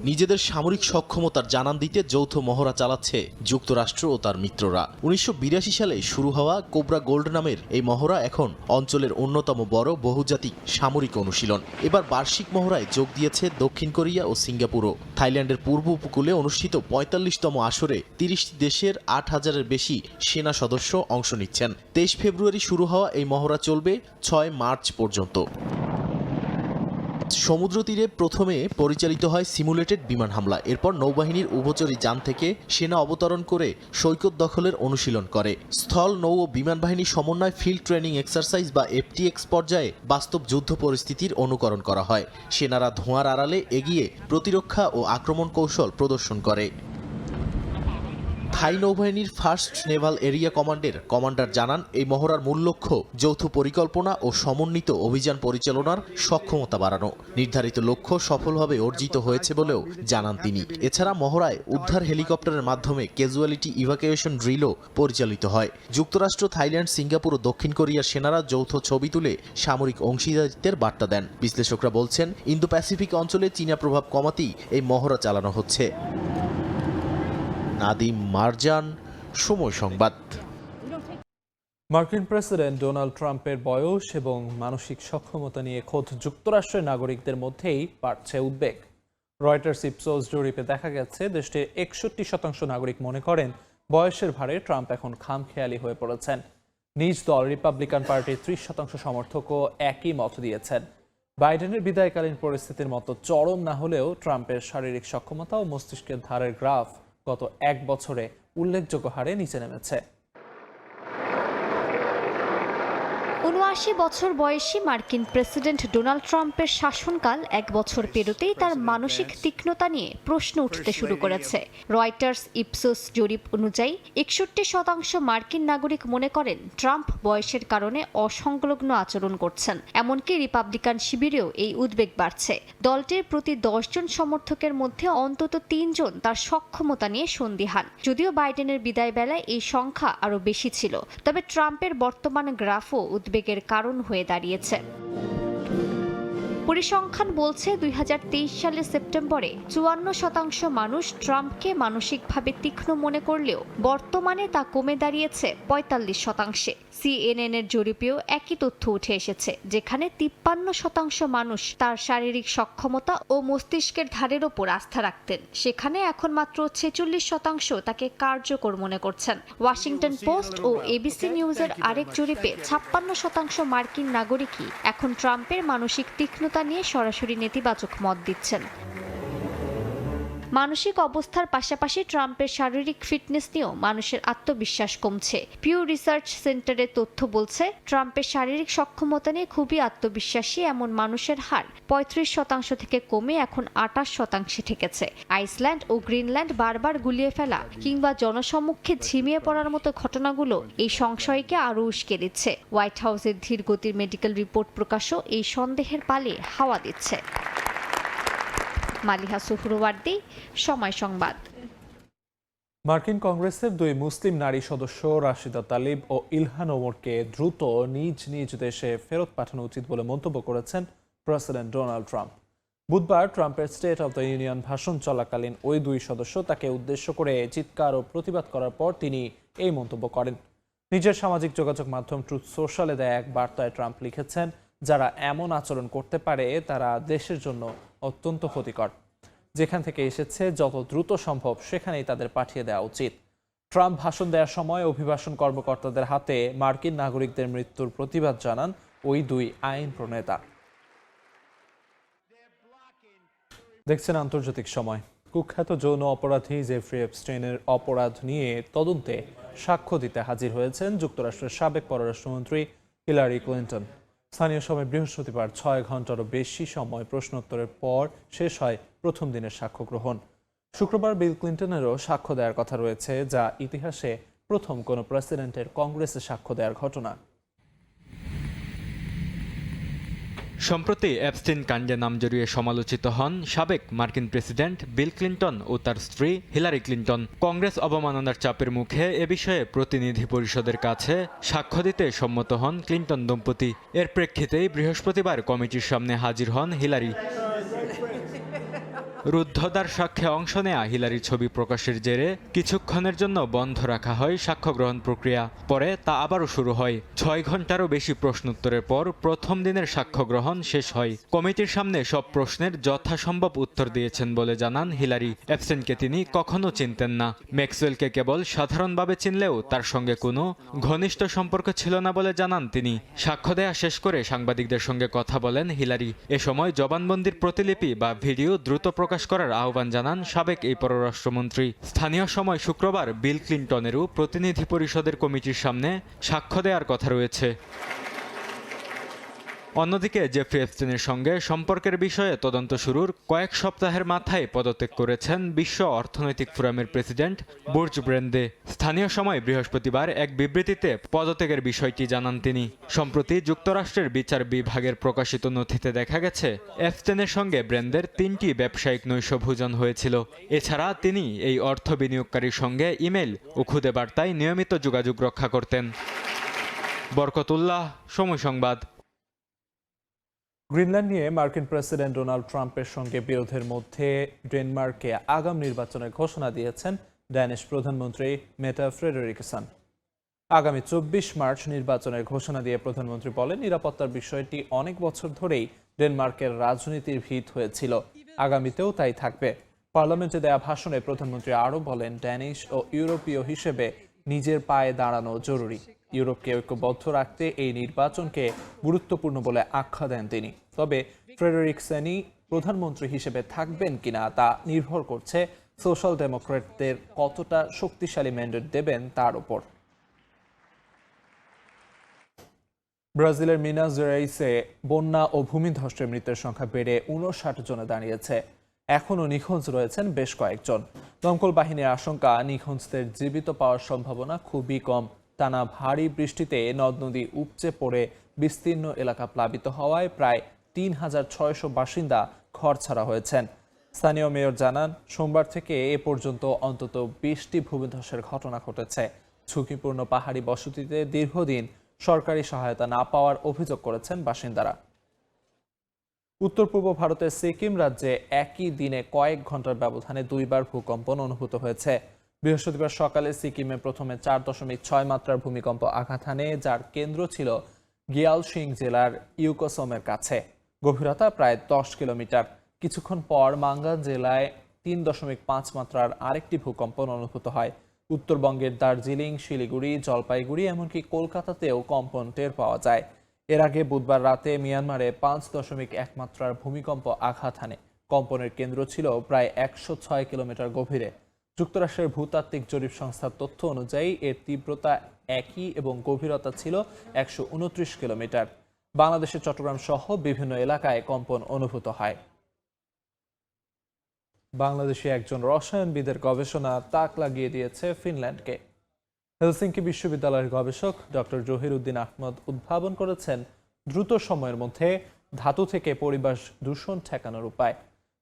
নিজেদের সামরিক সক্ষমতার জানান দিতে যৌথ মহড়া চালাচ্ছে যুক্তরাষ্ট্র ও তার মিত্ররা। 1982 সালে শুরু হওয়া কোবরা গোল্ড নামের এই মহড়া এখন অঞ্চলের অন্যতম বড় বহুজাতিক সামরিক অনুশীলন। এবার বার্ষিক মহড়ায় যোগ দিয়েছে দক্ষিণ কোরিয়া ও সিঙ্গাপুরও। থাইল্যান্ডের পূর্ব উপকূলে অনুষ্ঠিত 45তম আসরে 30টি দেশের 8,000-এর বেশি সেনা সদস্য অংশ নিচ্ছেন। 23 ফেব্রুয়ারি শুরু হওয়া এই মহড়া চলবে 6 মার্চ পর্যন্ত। সমুদ্র তীরে প্রথমে পরিচালিত হয় সিমুলেটেড বিমান হামলা। এরপর নৌবাহিনীর উভচরী যান থেকে সেনা অবতরণ করে সৈকত দখলের অনুশীলন করে। স্থল, নৌ ও বিমান বাহিনীর সমন্বয় ফিল্ড ট্রেনিং এক্সারসাইজ বা FTX পর্যায়ে বাস্তব যুদ্ধ পরিস্থিতির অনুকরণ করা হয়। সেনারা ধোঁয়ার আড়ালে এগিয়ে প্রতিরক্ষা ও আক্রমণ কৌশল প্রদর্শন করে। থাই নৌবাহিনীর ফার্স্ট নেভাল এরিয়া কমান্ডের কমান্ডার জানান, এই মহড়ার মূল লক্ষ্য যৌথ পরিকল্পনা ও সমন্বিত অভিযান পরিচালনার সক্ষমতা বাড়ানো। নির্ধারিত লক্ষ্য সফলভাবে অর্জিত হয়েছে বলেও জানান তিনি। এছাড়া মহড়ায় উদ্ধার হেলিকপ্টারের মাধ্যমে ক্যাজুয়ালিটি ইভাকুয়েশন ড্রিলও পরিচালিত হয়। যুক্তরাষ্ট্র, থাইল্যান্ড, সিঙ্গাপুর ও দক্ষিণ কোরিয়ার সেনারা যৌথ ছবি তুলে সামরিক অংশীদারিত্বের বার্তা দেন। বিশ্লেষকরা বলছেন, ইন্দো প্যাসিফিক অঞ্চলে চীনা প্রভাব কমাতেই এই মহড়া চালানো হচ্ছে। নাদিম মারজান, সময় সংবাদ। মার্কিন প্রেসিডেন্ট ডোনাল্ড ট্রাম্পের বয়স এবং মানসিক সক্ষমতা নিয়ে খোদ যুক্তরাষ্ট্রের নাগরিকদের মধ্যেই বাড়ছে উদ্বেগ। রয়টার্স ইপসোস জরিপে দেখা গেছে দেশটির 61% নাগরিক মনে করেন বয়সের ভারে ট্রাম্প এখন খামখেয়ালি হয়ে পড়েছেন। নিজ দল রিপাবলিকান পার্টির 30% সমর্থকও একই মত দিয়েছেন। বাইডেনের বিদায়কালীন পরিস্থিতির মতো চরম না হলেও ট্রাম্পের শারীরিক সক্ষমতা ও মস্তিষ্কের ধারের গ্রাফ গত 1 বছরে উল্লেখযোগ্য হারে নিচে নেমেছে। ৭৯ বছর বয়সী মার্কিন প্রেসিডেন্ট ডোনাল্ড ট্রাম্পের শাসনকাল 1 বছর পেরোতেই তার মানসিক তীক্ষ্ণতা নিয়ে প্রশ্ন উঠতে শুরু করেছে। রয়টার্স ইপসোস জরিপ অনুযায়ী 61% মার্কিন নাগরিক মনে করেন ট্রাম্প বয়সের কারণে অসংলগ্ন আচরণ করছেন। এমনকি রিপাবলিকান শিবিরেও এই উদ্বেগ বাড়ছে। দলটির প্রতি 10 জন সমর্থকের মধ্যে অন্তত 3 জন তার সক্ষমতা নিয়ে সন্দিহান। যদিও বাইডেনের বিদায় বেলায় এই সংখ্যা আরও বেশি ছিল, তবে ট্রাম্পের বর্তমান গ্রাফও উদ্বেগের কারণ হয়ে দাঁড়িয়েছে। পরিসংখ্যান বলছে 2023 সালের সেপ্টেম্বরে 54% মানুষ ট্রাম্পকে মানসিকভাবে তীক্ষ্ণ মনে করলেও বর্তমানে তা কমে দাঁড়িয়েছে 45%। CNN এর জরিপেও একই তথ্য উঠে এসেছে, যেখানে 53% মানুষ তার শারীরিক সক্ষমতা ও মস্তিষ্কের ধারের ওপর আস্থা রাখতেন, সেখানে এখন মাত্র 46% তাকে কার্যকর মনে করছেন। ওয়াশিংটন পোস্ট ও ABC নিউজের আরেক জরিপে 56% মার্কিন নাগরিকই এখন ট্রাম্পের মানসিক তীক্ষ্ণতা নিয়ে সরাসরি নেতিবাচক মত দিচ্ছেন। মানসিক অবস্থার পাশাপাশি ট্রাম্পের শারীরিক ফিটনেস নিয়েও মানুষের আত্মবিশ্বাস কমছে। পিউ রিসার্চ সেন্টারের তথ্য বলছে, ট্রাম্পের শারীরিক সক্ষমতা নিয়ে খুবই আত্মবিশ্বাসী এমন মানুষের হার 35% থেকে কমে এখন 28% ঠেকেছে। আইসল্যান্ড ও গ্রিনল্যান্ড বারবার গুলিয়ে ফেলা কিংবা জনসম্মুখে ঝিমিয়ে পড়ার মতো ঘটনাগুলো এই সংশয়কে আরও উস্কে দিচ্ছে। হোয়াইট হাউসের ধীরগতির মেডিকেল রিপোর্ট প্রকাশও এই সন্দেহের পালে হাওয়া দিচ্ছে। মালিহা সুহরওয়ার্দী, সময় সংবাদ। মার্কিন কংগ্রেসের দুই মুসলিম নারী সদস্য রাশিদা তালিব ও ইলহান ওমরকে দ্রুত নিজ নিজ দেশে ফেরত পাঠানো উচিত বলে মন্তব্য করেছেন প্রেসিডেন্ট ডোনাল্ড ট্রাম্প। বুধবার ট্রাম্পের স্টেট অব দ্য ইউনিয়ন ভাষণ চলাকালীন ওই দুই সদস্য তাকে উদ্দেশ্য করে চিৎকার ও প্রতিবাদ করার পর তিনি এই মন্তব্য করেন। নিজের সামাজিক যোগাযোগ মাধ্যম ট্রুথ সোশ্যালে দেয়া এক বার্তায় ট্রাম্প লিখেছেন, যারা এমন আচরণ করতে পারে তারা দেশের জন্য অত্যন্ত ক্ষতিকর। যেখান থেকে এসেছে যত দ্রুত সম্ভব সেখানেই তাদের পাঠিয়ে দেওয়া উচিত। ট্রাম্প ভাষণ দেওয়ার সময় অভিবাসন কর্মকর্তাদের হাতে মার্কিন নাগরিকদের মৃত্যুর প্রতিবাদ জানান ওই দুই আইন প্রণেতা। দেখছেন আন্তর্জাতিক সময়। কুখ্যাত যৌন অপরাধী জেফ্রি এপস্টেইনের অপরাধ নিয়ে তদন্তে সাক্ষ্য দিতে হাজির হয়েছেন যুক্তরাষ্ট্রের সাবেক পররাষ্ট্রমন্ত্রী হিলারি ক্লিন্টন। স্থানীয় সময় বৃহস্পতিবার 6 ঘন্টারও বেশি সময় প্রশ্নোত্তরের পর শেষ হয় প্রথম দিনের সাক্ষ্য গ্রহণ। শুক্রবার বিল ক্লিন্টনেরও সাক্ষ্য দেওয়ার কথা রয়েছে, যা ইতিহাসে প্রথম কোনো প্রেসিডেন্টের কংগ্রেসে সাক্ষ্য দেওয়ার ঘটনা। সম্প্রতি এপস্টিন কাণ্ডে নাম জড়িয়ে সমালোচিত হন সাবেক মার্কিন প্রেসিডেন্ট বিল ক্লিন্টন ও তার স্ত্রী হিলারি ক্লিন্টন। কংগ্রেস অবমাননার চাপের মুখে এ বিষয়ে প্রতিনিধি পরিষদের কাছে সাক্ষ্য দিতে সম্মত হন ক্লিন্টন দম্পতি। এর প্রেক্ষিতেই বৃহস্পতিবার কমিটির সামনে হাজির হন হিলারি। রুদ্ধদ্বার সাক্ষ্যে অংশ নেয়া হিলারির ছবি প্রকাশের জেরে কিছুক্ষণের জন্য বন্ধ রাখা হয় সাক্ষ্য গ্রহণ প্রক্রিয়া। পরে তা আবারও শুরু হয়। 6 ঘন্টারও বেশি প্রশ্নোত্তরের পর প্রথম দিনের সাক্ষ্য গ্রহণ শেষ হয়। কমিটির সামনে সব প্রশ্নের যথাসম্ভব উত্তর দিয়েছেন বলে জানান হিলারি। এপস্টেইনকে তিনি কখনো চিনতেন না। ম্যাক্সওয়েলকে কেবল সাধারণভাবে চিনলেও তার সঙ্গে কোনো ঘনিষ্ঠ সম্পর্ক ছিল না বলে জানান তিনি। সাক্ষ্য দেয়া শেষ করে সাংবাদিকদের সঙ্গে কথা বলেন হিলারি। এ সময় জবানবন্দির প্রতিলিপি বা ভিডিও দ্রুত প্রকাশ করার আহ্বান জানান সাবেক এই পররাষ্ট্রমন্ত্রী। স্থানীয় সময় শুক্রবার বিল ক্লিন্টনেরও প্রতিনিধি পরিষদের কমিটির সামনে সাক্ষ্য দেওয়ার কথা রয়েছে। অন্যদিকে জেফ্রি এপস্টেইনের সঙ্গে সম্পর্কের বিষয়ে তদন্ত শুরুর কয়েক সপ্তাহের মাথায় পদত্যাগ করেছেন বিশ্ব অর্থনৈতিক ফোরামের প্রেসিডেন্ট বুর্জ ব্রেন্দে। স্থানীয় সময় বৃহস্পতিবার এক বিবৃতিতে পদত্যাগের বিষয়টি জানান তিনি। সম্প্রতি যুক্তরাষ্ট্রের বিচার বিভাগের প্রকাশিত নথিতে দেখা গেছে এপস্টেইনের সঙ্গে ব্রেন্দের 3টি ব্যবসায়িক নৈশভোজন হয়েছিল। এছাড়া তিনি এই অর্থ বিনিয়োগকারীর সঙ্গে ইমেল ও খুদে বার্তায় নিয়মিত যোগাযোগ রক্ষা করতেন। বরকতুল্লাহ, সময় সংবাদ। গ্রিনল্যান্ড নিয়ে মার্কিন প্রেসিডেন্ট ডোনাল্ড ট্রাম্পের সঙ্গে বিরোধের মধ্যে ডেনমার্কে আগাম নির্বাচনের ঘোষণা দিয়েছেন ড্যানিশ প্রধানমন্ত্রী মেটা ফ্রেডেরিকসন। আগামী 24 মার্চ নির্বাচনের ঘোষণা দিয়ে প্রধানমন্ত্রী বলেন, নিরাপত্তার বিষয়টি অনেক বছর ধরেই ডেনমার্কের রাজনীতির ভিত হয়েছিল, আগামীতেও তাই থাকবে। পার্লামেন্টে দেয়া ভাষণে প্রধানমন্ত্রী আরও বলেন, ড্যানিশ ও ইউরোপীয় হিসেবে নিজের পায়ে দাঁড়ানো জরুরি। ইউরোপকে ঐক্যবদ্ধ রাখতে এই নির্বাচনকে গুরুত্বপূর্ণ বলে আখ্যা দেন তিনি। তবে ফ্রেডেরিকসেনই প্রধানমন্ত্রী হিসেবে থাকবেন কিনা তা নির্ভর করছে সোশ্যাল ডেমোক্র্যাটদের কতটা শক্তিশালী ম্যান্ডেট দেবেন তার উপর। ব্রাজিলের মিনাস জেরাইসে বন্যা ও ভূমিধসের মৃতের সংখ্যা বেড়ে 59 জনে দাঁড়িয়েছে। এখনও নিখোঁজ রয়েছেন বেশ কয়েকজন। দমকল বাহিনীর আশঙ্কা, নিখোঁজদের জীবিত পাওয়ার সম্ভাবনা খুবই কম। টানা ভারী বৃষ্টিতে নদ নদী উপচে পড়ে বিস্তীর্ণ এলাকা প্লাবিত হওয়ায় প্রায় 3600 বাসিন্দা ঘরছাড়া হয়েছেন। স্থানীয় মেয়র জানান, সোমবার থেকে এ পর্যন্ত অন্তত 20টি ভূমিধসের ঘটনা ঘটেছে। ঝুঁকিপূর্ণ পাহাড়ি বসতিতে দীর্ঘদিন সরকারি সহায়তা না পাওয়ার অভিযোগ করেছেন বাসিন্দারা। উত্তর পূর্ব ভারতের সিকিম রাজ্যে একই দিনে কয়েক ঘন্টার ব্যবধানে 2বার ভূকম্পন অনুভূত হয়েছে। বৃহস্পতিবার সকালে সিকিমে প্রথমে 4.6 মাত্রার ভূমিকম্প আঘাত হানে, যার কেন্দ্র ছিল গিয়ালসিং জেলার ইউকোসমের কাছে। গভীরতা প্রায় 10 কিলোমিটার। কিছুক্ষণ পর মাঙ্গান জেলায় 3.5 মাত্রার আরেকটি ভূকম্পন অনুভূত হয়। উত্তরবঙ্গের দার্জিলিং, শিলিগুড়ি, জলপাইগুড়ি এমনকি কলকাতাতেও কম্পন টের পাওয়া যায়। এর আগে বুধবার রাতে মিয়ানমারে 5.1 মাত্রার ভূমিকম্প আঘাত হানে। কম্পনের কেন্দ্র ছিল প্রায় 106 কিলোমিটার গভীরে। যুক্তরাষ্ট্রের ভূতাত্ত্বিক জরিপ সংস্থার তথ্য অনুযায়ী এর তীব্রতা একই এবং গভীরতা ছিল 129 কিলোমিটার। বাংলাদেশের চট্টগ্রাম সহ বিভিন্ন এলাকায় কম্পন অনুভূত হয়। বাংলাদেশি একজন রসায়নবিদের গবেষণা তাক লাগিয়ে দিয়েছে ফিনল্যান্ডকে। হেলসিঙ্কি বিশ্ববিদ্যালয়ের গবেষক ডক্টর জহিরুদ্দিন আহমদ উদ্ভাবন করেছেন দ্রুত সময়ের মধ্যে ধাতু থেকে পরিবেশ দূষণ ঠেকানোর উপায়।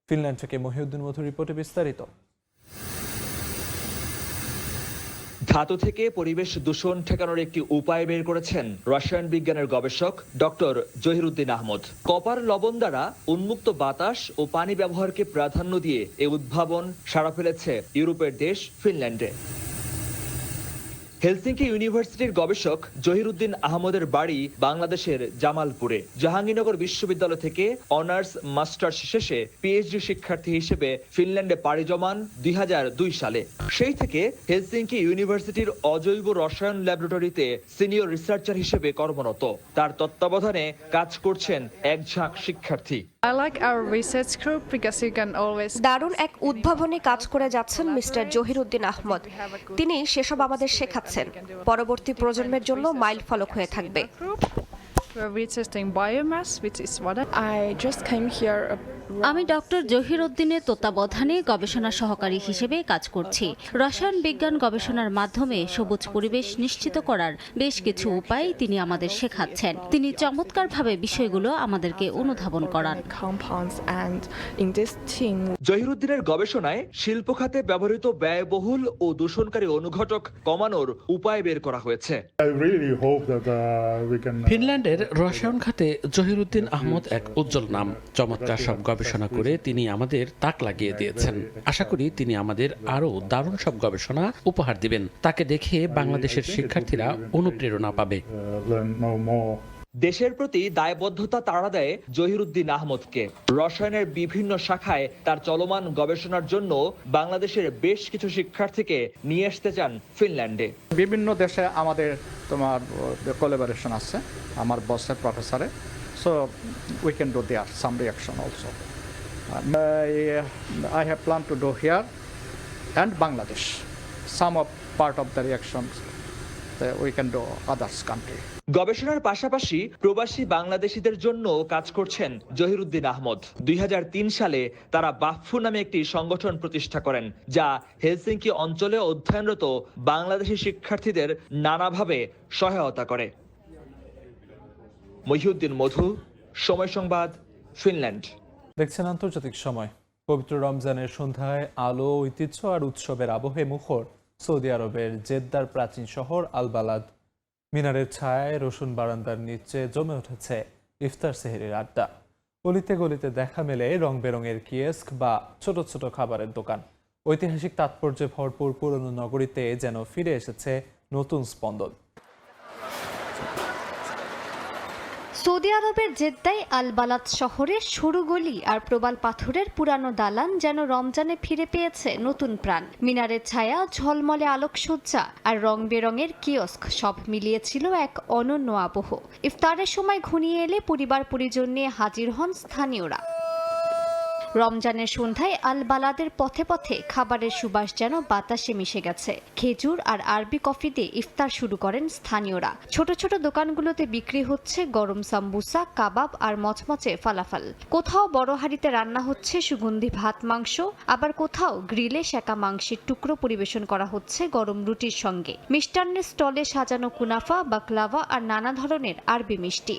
ফিনল্যান্ড থেকে মহিউদ্দিন মধুর রিপোর্টে বিস্তারিত। ধাতু থেকে পরিবেশ দূষণ ঠেকানোর একটি উপায় বের করেছেন রসায়ন বিজ্ঞানের গবেষক ডক্টর জহিরুদ্দিন আহমদ। কপার লবণ দ্বারা উন্মুক্ত বাতাস ও পানি ব্যবহারকে প্রাধান্য দিয়ে এই উদ্ভাবন সাড়া ফেলেছে ইউরোপের দেশ ফিনল্যান্ডে। হেলসিঙ্কি ইউনিভার্সিটির গবেষক জহিরুদ্দিন আহমদের বাড়ি বাংলাদেশের জামালপুরে। জাহাঙ্গীরনগর বিশ্ববিদ্যালয় থেকে অনার্স মাস্টার্স শেষে পিএইচডি শিক্ষার্থী হিসেবে ফিনল্যান্ডে পাড়ি জমান 2002 সালে। সেই থেকে হেলসিঙ্কি ইউনিভার্সিটির অজৈব রসায়ন ল্যাবরেটরিতে সিনিয়র রিসার্চার হিসেবে কর্মরত। তার তত্ত্বাবধানে কাজ করছেন এক ঝাঁক শিক্ষার্থী। দারুণ এক উদ্ভাবনে কাজ করে যাচ্ছেন মিস্টার জহিরুদ্দিন আহমদ। তিনি সেসব আমাদের শেখাচ্ছেন, পরবর্তী প্রজন্মের জন্য মাইল ফলক হয়ে থাকবে। আমি ডক্টর জহিরুদ্দিনের তত্ত্বাবধানে গবেষণা সহকারী হিসেবে কাজ করছি। রসায়ন বিজ্ঞান গবেষণার মাধ্যমে সবুজ পরিবেশ নিশ্চিত করার বেশ কিছু উপায় তিনি আমাদের শেখাচ্ছেন। তিনি চমৎকারভাবে বিষয়গুলো আমাদেরকে অনুধাবন করান। জহিরুদ্দিনের গবেষণায় শিল্প খাতে ব্যবহৃত ব্যয়বহুল ও দূষণকারী অনুঘটক কমানোর উপায় বের করা হয়েছে। ফিনল্যান্ডের রসায়ন খাতে জহিরুদ্দিন আহমদ এক উজ্জ্বল নাম। চমৎকার সব গবেষণা করে তিনি আমাদের তাক লাগিয়ে দিয়েছেন। আশা করি তিনি আমাদের আরো দারুণ সব গবেষণা উপহার দিবেন। তাকে দেখে বাংলাদেশের শিক্ষার্থীরা অনুপ্রেরণা পাবে। দেশের প্রতি দায়বদ্ধতা তাড়া দেয় জহিরুদ্দিন আহমদকে। রসায়নের বিভিন্ন শাখায় তার চলমান গবেষণার জন্য বাংলাদেশের বেশ কিছু শিক্ষার্থীকে নিয়ে আসতে চান ফিনল্যান্ডে। বিভিন্ন দেশে আমাদের কোলাবোরেশন আছে আমার বসের প্রফেসরে, so we can do there some reaction also. I have planned to do here and Bangladesh some of part of the reactions that we can do others country. গবেষণার পাশাপাশি প্রবাসী বাংলাদেশিদের জন্য কাজ করছেন জহিরুদ্দিন আহমদ। 2003 সালে তারা বাফফু নামে একটি সংগঠন প্রতিষ্ঠা করেন, যা হেলসিঙ্কি অঞ্চলে অধ্যয়নরত বাংলাদেশি শিক্ষার্থীদের নানাভাবে সহায়তা করে। মহিউদ্দিন মধু, সময় সংবাদ, ফিনল্যান্ড। দেখছেন আন্তর্জাতিক সময়। পবিত্র রমজানের সন্ধ্যায় আলো, ঐতিহ্য আর উৎসবের আবহে মুখর সৌদি আরবের জেদ্দার প্রাচীন শহর আল বালাদ। মিনারের ছায়ায় রসুন বারান্দার নিচে জমে উঠেছে ইফতার সেহরির আড্ডা। গলিতে গলিতে দেখা মেলে রং বেরঙের কিয়েস্ক বা ছোট ছোট খাবারের দোকান। ঐতিহাসিক তাৎপর্যে ভরপুর পুরনো নগরীতে যেন ফিরে এসেছে নতুন স্পন্দন। সৌদি আরবের জেদ্দায় আল বালাদ শহরে সরু গলি আর প্রবাল পাথরের পুরানো দালান যেন রমজানে ফিরে পেয়েছে নতুন প্রাণ। মিনারের ছায়া, ঝলমলে আলোকসজ্জা আর রং বেরঙের কিয়স্ক সব মিলিয়েছিল এক অনন্য আবহ। ইফতারের সময় ঘনিয়ে এলে পরিবার পরিজন নিয়ে হাজির হন স্থানীয়রা। রমজানের সন্ধ্যায় আল বালাদের পথে পথে খাবারের সুবাস যেন বাতাসে মিশে গেছে। খেজুর আর আরবি কফি দিয়ে ইফতার শুরু করেন স্থানীয়রা। ছোট ছোট দোকানগুলোতে বিক্রি হচ্ছে গরম সাম্বুসা, কাবাব আর মচমচে ফালাফাল। কোথাও বড় হাঁড়িতে রান্না হচ্ছে সুগন্ধি ভাত মাংস, আবার কোথাও গ্রিলে সেকা মাংসের টুকরো পরিবেশন করা হচ্ছে গরম রুটির সঙ্গে। মিষ্টান্নের স্টলে সাজানো কুনাফা, বাকলাভা আর নানা ধরনের আরবি মিষ্টি।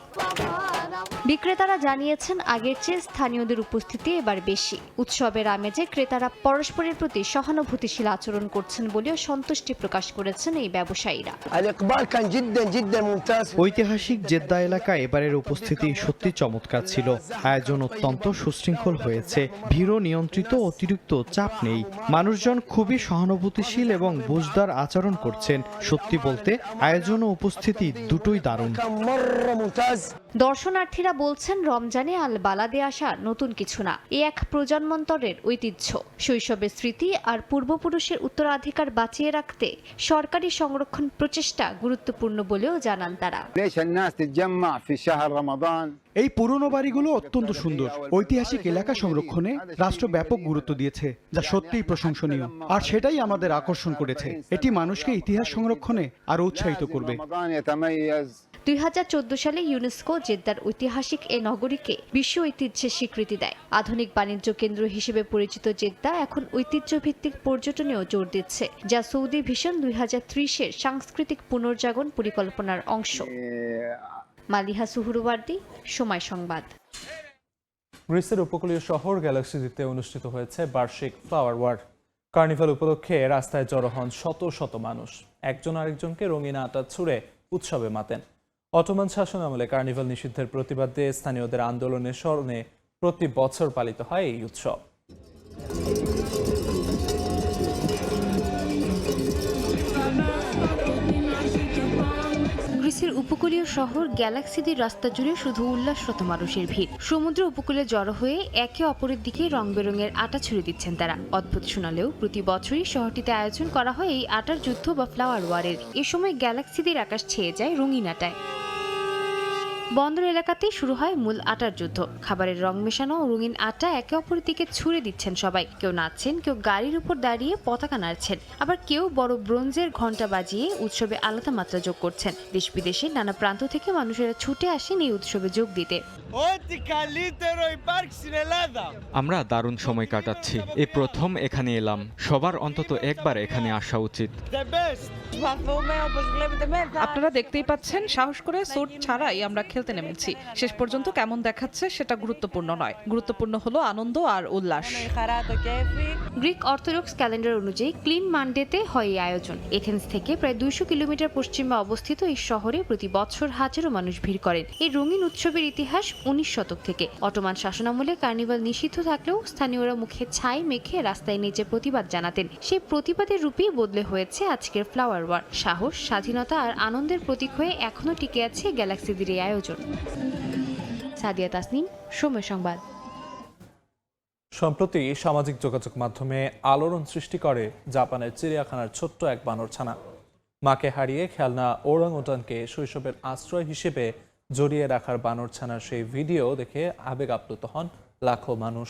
বিক্রেতারা জানিয়েছেন আগের চেয়ে স্থানীয়দের উপস্থিতি এবার বেশি। উৎসবের আমেজে ক্রেতারা পরস্পরের প্রতি সহানুভূতিশীল আচরণ করছেন বলেও সন্তুষ্টি প্রকাশ করেছেন এই ব্যবসায়ীরা। ঐতিহাসিক জেদ্দা এলাকায় এবারের উপস্থিতি সত্যি চমৎকার ছিল। আয়োজন অত্যন্ত সুশৃঙ্খল হয়েছে। ভিড় নিয়ন্ত্রিত, অতিরিক্ত চাপ নেই। মানুষজন খুবই সহানুভূতিশীল এবং বুঝদার আচরণ করছেন। সত্যি বলতে আয়োজন ও উপস্থিতি দুটোই দারুণ। দর্শনার্থী দর্শনার্থীরা বলছেন রমজানে আল বালাদে আসা নতুন কিছু না, এ এক প্রজন্মান্তরের ঐতিহ্য। শৈশবের স্মৃতি আর পূর্বপুরুষের উত্তরাধিকার বাঁচিয়ে রাখতে সরকারি সংরক্ষণ প্রচেষ্টা গুরুত্বপূর্ণ বলেও জানান তারা। এই পুরনো বাড়িগুলো অত্যন্ত সুন্দর। ঐতিহাসিক এলাকা সংরক্ষণে রাষ্ট্র ব্যাপক গুরুত্ব দিয়েছে, যা সত্যিই প্রশংসনীয়। আর সেটাই আমাদের আকর্ষণ করেছে। এটি মানুষকে ইতিহাস সংরক্ষণে আরো উৎসাহিত করবে। 2014 সালে ইউনেস্কো জেদ্দার ঐতিহাসিক এ নগরীকে বিশ্ব ঐতিহ্যের স্বীকৃতি দেয়। আধুনিক বাণিজ্য কেন্দ্র হিসেবে পরিচিত জেদ্দা এখন ঐতিহ্যভিত্তিক পর্যটনেও জোর দিচ্ছে, যা সৌদি ভিশন 2030-এর সাংস্কৃতিক পুনর্জাগরণ পরিকল্পনার অংশ। মালিহা সুহরওয়ার্দী, সময় সংবাদ। গ্রিসের উপকূলীয় শহর গ্যালাক্সিতে অনুষ্ঠিত হয়েছে বার্ষিক ফ্লাওয়ার ওয়ার। কার্নিভাল উপলক্ষে রাস্তায় জড়ো হন শত শত মানুষ। একজন আরেকজনকে রঙিন আটা ছুঁড়ে উৎসবে মাতেন। অটোমান শাসন আমলে কার্নিভাল নিষিদ্ধের প্রতিবাদে স্থানীয়দের আন্দোলনের স্মরণে প্রতি বছর পালিত হয় এই উৎসব। গ্রিসের উপকূলীয় শহর গ্যালাক্সিদের রাস্তা জুড়ে শুধু উল্লাসরত মানুষের ভিড়। সমুদ্র উপকূলে জড়ো হয়ে একে অপরের দিকে রং বেরঙের আটা ছুড়ে দিচ্ছেন তারা। অদ্ভুত শোনালেও প্রতি বছরই শহরটিতে আয়োজন করা হয় এই আটার যুদ্ধ বা ফ্লাওয়ার ওয়ারের। এ সময় গ্যালাক্সিদের আকাশ ছেয়ে যায় রঙিন আটায়। বন্দর এলাকাতেই শুরু হয় মূল আটার যুদ্ধ। খাবারের রং মেশানো রঙিন আটা একে অপরের দিকে ছুড়ে দিচ্ছেন সবাই। কেউ নাচছেন, কেউ গাড়ির উপর দাঁড়িয়ে পতাকা নাড়ছেন, আবার কেউ বড় ব্রোঞ্জের ঘণ্টা বাজিয়ে উৎসবে আলাদা মাত্রা যোগ করছেন। দেশ বিদেশে নানা প্রান্ত থেকে মানুষেরা ছুটে আসেন এই উৎসবে যোগ দিতে। আমরা দারুণ সময় কাটাচ্ছি। এই প্রথম এখানে এলাম। সবার অন্তত একবার এখানে আসা উচিত। আপনারা দেখতেই পাচ্ছেন, সাহস করে স্যুট ছাড়াই আমরা খেলতে নেমেছি। শেষ পর্যন্ত কেমন দেখাচ্ছে সেটা গুরুত্বপূর্ণ নয়, গুরুত্বপূর্ণ হলো আনন্দ আর উল্লাস। গ্রিক অর্থোডক্স ক্যালেন্ডার অনুযায়ী ক্লিন মানডেতে হয় এই আয়োজন। এথেন্স থেকে প্রায় 200 কিলোমিটার পশ্চিমে অবস্থিত এই শহরে প্রতি বছর হাজারো মানুষ ভিড় করেন। এই রঙিন উৎসবের ইতিহাস 19 শতক থেকে। অটোমান শাসনামলে কার্নিভাল নিষিদ্ধ থাকলেও স্থানীয়রা মুখে ছাই মেখে রাস্তায় নেচে প্রতিবাদ জানাতেন। সেই প্রতিবাদের রূপেই বদলে হয়েছে আজকের ফ্লাওয়ার ওয়ার। সাহস, স্বাধীনতা আর আনন্দের প্রতীক হয়ে এখনো টিকে আছে গ্যালাক্সিদের এই আয়োজন। সাদিয়া তাসনিম, সময় সংবাদ। সম্প্রতি সামাজিক যোগাযোগ মাধ্যমে আলোড়ন সৃষ্টি করে জাপানের চিড়িয়াখানার ছোট্ট এক বানরছানা। মাকে হারিয়ে খেলনা ওরাংওটানকে শৈশবের আশ্রয় হিসেবে জড়িয়ে রাখার বানরছানার সেই ভিডিও দেখে আবেগ আপ্লুত হন লাখো মানুষ।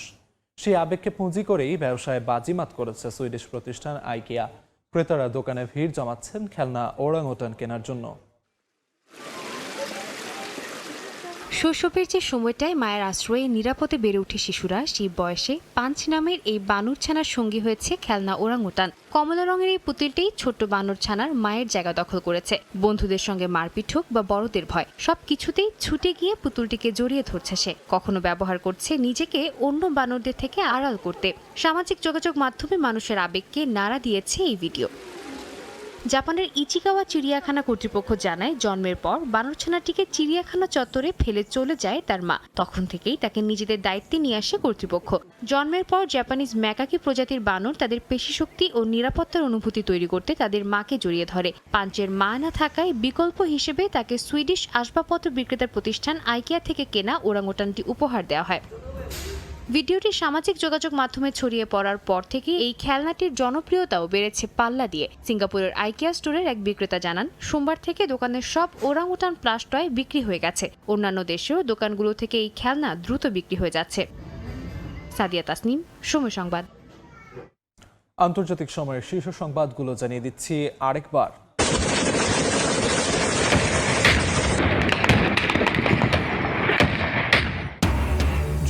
সেই আবেগকে পুঁজি করেই ব্যবসায় বাজিমাত করেছে সুইডিশ প্রতিষ্ঠান আইকিয়া। ক্রেতারা দোকানে ভিড় জমাচ্ছেন খেলনা ওরাংওটান কেনার জন্য। শৈশবের যে সময়টায় মায়ের আশ্রয়ে নিরাপদে বেড়ে ওঠে শিশুরা, সেই বয়সে পাঞ্চ নামের এই বানরছানার সঙ্গী হয়েছে খেলনা ওরাংওটান। কমলা রঙের এই পুতুলটি ছোট্ট বানরছানার মায়ের জায়গা দখল করেছে। বন্ধুদের সঙ্গে মারপিট হোক বা বড়দের ভয়, সব কিছুতেই ছুটে গিয়ে পুতুলটিকে জড়িয়ে ধরছে সে। কখনো ব্যবহার করছে নিজেকে অন্য বানরদের থেকে আড়াল করতে। সামাজিক যোগাযোগ মাধ্যমে মানুষের আবেগকে নাড়া দিয়েছে এই ভিডিও। জাপানের ইচিকাওয়া চিড়িয়াখানা কর্তৃপক্ষ জানায়, জন্মের পর বানরছানাটিকে চিড়িয়াখানা চত্বরে ফেলে চলে যায় তার মা। তখন থেকেই তাকে নিজেদের দায়িত্বে নিয়ে আসে কর্তৃপক্ষ। জন্মের পর জাপানিজ ম্যাকাকি প্রজাতির বানর তাদের পেশিশক্তি ও নিরাপত্তার অনুভূতি তৈরি করতে তাদের মাকে জড়িয়ে ধরে। পাঞ্চের মা না থাকায় বিকল্প হিসেবে তাকে সুইডিশ আসবাবপত্র বিক্রেতার প্রতিষ্ঠান আইকিয়া থেকে কেনা ওরাংওটানটি উপহার দেওয়া হয়। ভিডিওটি সামাজিক যোগাযোগ মাধ্যমে ছড়িয়ে পড়ার পর থেকে এই খেলনাটির জনপ্রিয়তাও বেড়েছে পাল্লা দিয়ে। সিঙ্গাপুরের আইকিয়া স্টোরের এক বিক্রেতা জানান, সোমবার থেকে দোকানের সব ওরাংওটান প্লাস টয় বিক্রি হয়ে গেছে। অন্যান্য দেশেও দোকানগুলো থেকে এই খেলনা দ্রুত বিক্রি হয়ে যাচ্ছে। সাদিয়া তাসনিম, সময় সংবাদ। আন্তর্জাতিক সময়ের শীর্ষ সংবাদগুলো জানিয়ে দিচ্ছি আরেকবার।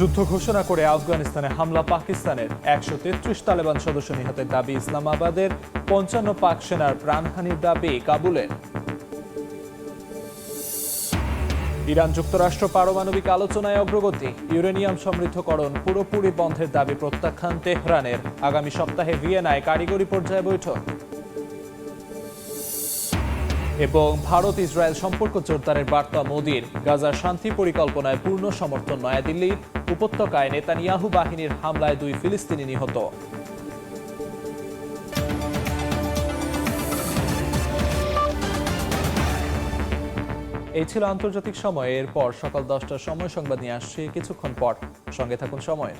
যুদ্ধ ঘোষণা করে আফগানিস্তানে হামলা পাকিস্তানের। 133 তালেবান সদস্য নিহতের দাবি ইসলামাবাদের। 55 পাক সেনার প্রাণহানির দাবি কাবুলের। ইরান যুক্তরাষ্ট্র পারমাণবিক আলোচনায় অগ্রগতি। ইউরেনিয়াম সমৃদ্ধকরণ পুরোপুরি বন্ধের দাবি প্রত্যাখ্যান তেহরানের। আগামী সপ্তাহে ভিয়েনায় কারিগরি পর্যায়ে বৈঠক। এবং ভারত ইসরায়েল সম্পর্ক জোরদারের বার্তা মোদির। গাজার শান্তি পরিকল্পনায় পূর্ণ সমর্থন নয়াদিল্লির। উপত্যকায় নেতানিয়াহু বাহিনীর হামলায় 2 ফিলিস্তিনি নিহত। এই ছিল আন্তর্জাতিক সময়। এরপর সকাল 10টার সময় সংবাদ নিয়ে আসছি কিছুক্ষণ পর। সঙ্গে থাকুন সময়ের।